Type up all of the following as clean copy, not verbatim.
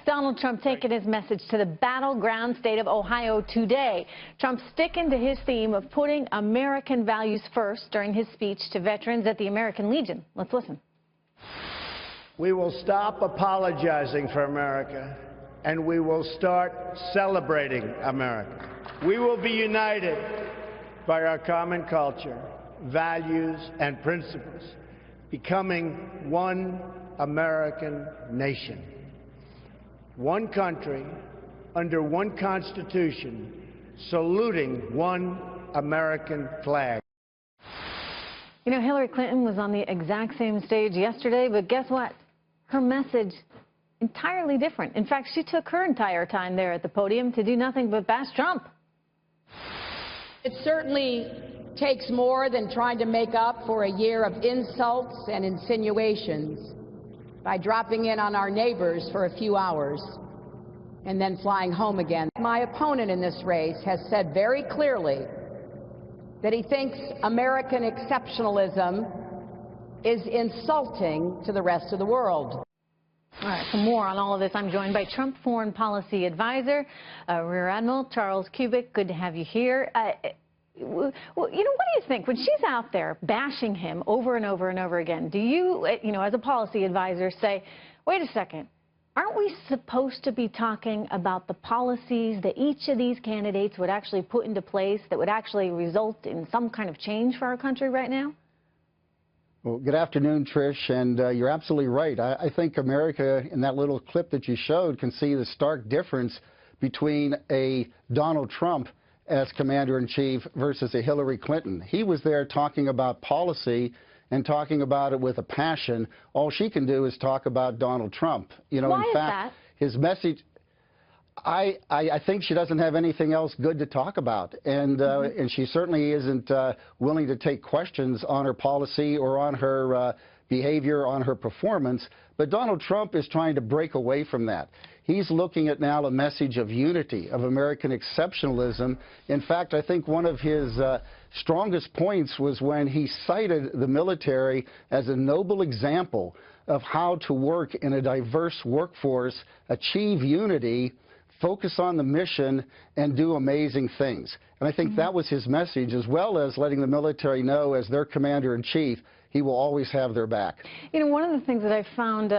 Donald Trump taking his message to the battleground state of Ohio today. Trump sticking to his theme of putting American values first during his speech to veterans at the American Legion. Let's listen. We will stop apologizing for America, and we will start celebrating America. We will be united by our common culture, values, and principles, becoming one American nation. One country, under one Constitution, saluting one American flag. You know, Hillary Clinton was on the exact same stage yesterday, but guess what? Her message, entirely different. In fact, she took her entire time there at the podium to do nothing but bash Trump. It certainly takes more than trying to make up for a year of insults and insinuations by dropping in on our neighbors for a few hours and then flying home again. My opponent in this race has said very clearly that he thinks American exceptionalism is insulting to the rest of the world. All right, for more on all of this, I'm joined by Trump Foreign Policy Advisor, Rear Admiral Charles Kubic. Good to have you here. Well, what do you think when she's out there bashing him over and over and over again? Do you, as a policy advisor, say, wait a second, aren't we supposed to be talking about the policies that each of these candidates would actually put into place that would actually result in some kind of change for our country right now? Well, good afternoon, Trish, and you're absolutely right. I think America, in that little clip that you showed, can see the stark difference between a Donald Trump as commander-in-chief versus a Hillary Clinton. He was there talking about policy and talking about it with a passion. All she can do is talk about Donald Trump. You know, Why in fact, his message, I think she doesn't have anything else good to talk about, and she certainly isn't willing to take questions on her policy or on her behavior, on her performance. But Donald Trump is trying to break away from that. He's looking at now a message of unity, of American exceptionalism. In fact, I think one of his strongest points was when he cited the military as a noble example of how to work in a diverse workforce, achieve unity, focus on the mission, and do amazing things. And I think that was his message, as well as letting the military know, as their commander-in-chief, he will always have their back. You know, one of the things that I found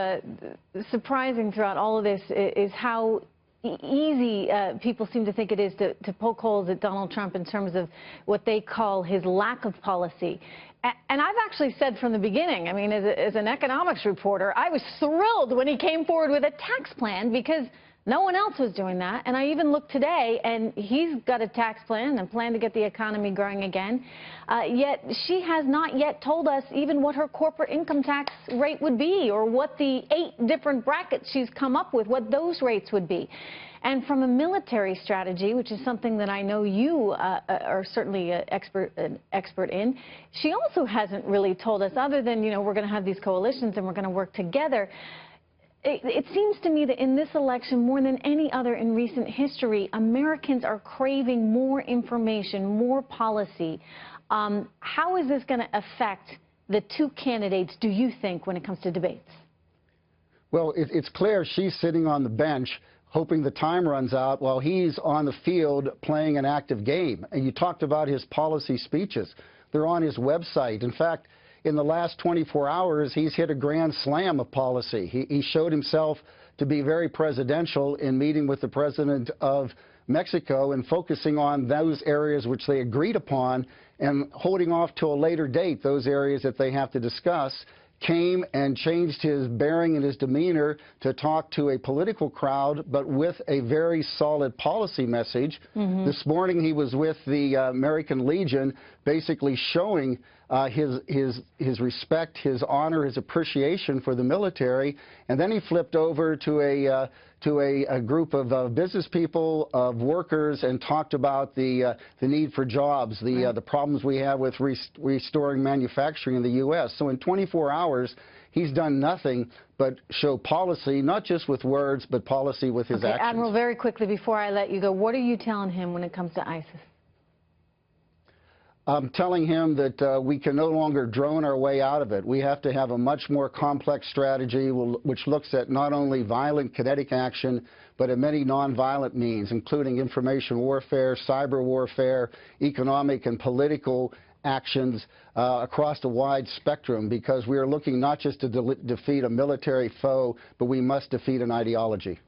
surprising throughout all of this is how easy people seem to think it is to poke holes at Donald Trump in terms of what they call his lack of policy. And I've actually said from the beginning, I mean, as an economics reporter, I was thrilled when he came forward with a tax plan because no one else was doing that. And I even looked today, and he's got a tax plan and plan to get the economy growing again. Yet she has not yet told us even what her corporate income tax rate would be, or what the 8 different brackets she's come up with, what those rates would be. And from a military strategy, which is something that I know you are certainly an expert in, she also hasn't really told us, other than, we're going to have these coalitions and we're going to work together. It seems to me that in this election, more than any other in recent history, Americans are craving more information, more policy. How is this going to affect the two candidates, do you think, when it comes to debates? Well, it's clear she's sitting on the bench hoping the time runs out while he's on the field playing an active game. And you talked about his policy speeches. They're on his website. In fact, in the last 24 hours, he's hit a grand slam of policy. He showed himself to be very presidential in meeting with the president of Mexico and focusing on those areas which they agreed upon and holding off to a later date those areas that they have to discuss. Came and changed his bearing and his demeanor to talk to a political crowd, but with a very solid policy message. This morning he was with the American Legion, basically showing his respect, his honor, his appreciation for the military, and then he flipped over to a group of business people, of workers, and talked about the need for jobs, the problems we have with restoring manufacturing in the U.S. So in 24 hours, he's done nothing but show policy, not just with words, but policy with his actions. Admiral, very quickly before I let you go, what are you telling him when it comes to ISIS? I'm telling him that we can no longer drone our way out of it. We have to have a much more complex strategy which looks at not only violent kinetic action, but at many nonviolent means, including information warfare, cyber warfare, economic and political actions across a wide spectrum, because we are looking not just to defeat a military foe, but we must defeat an ideology.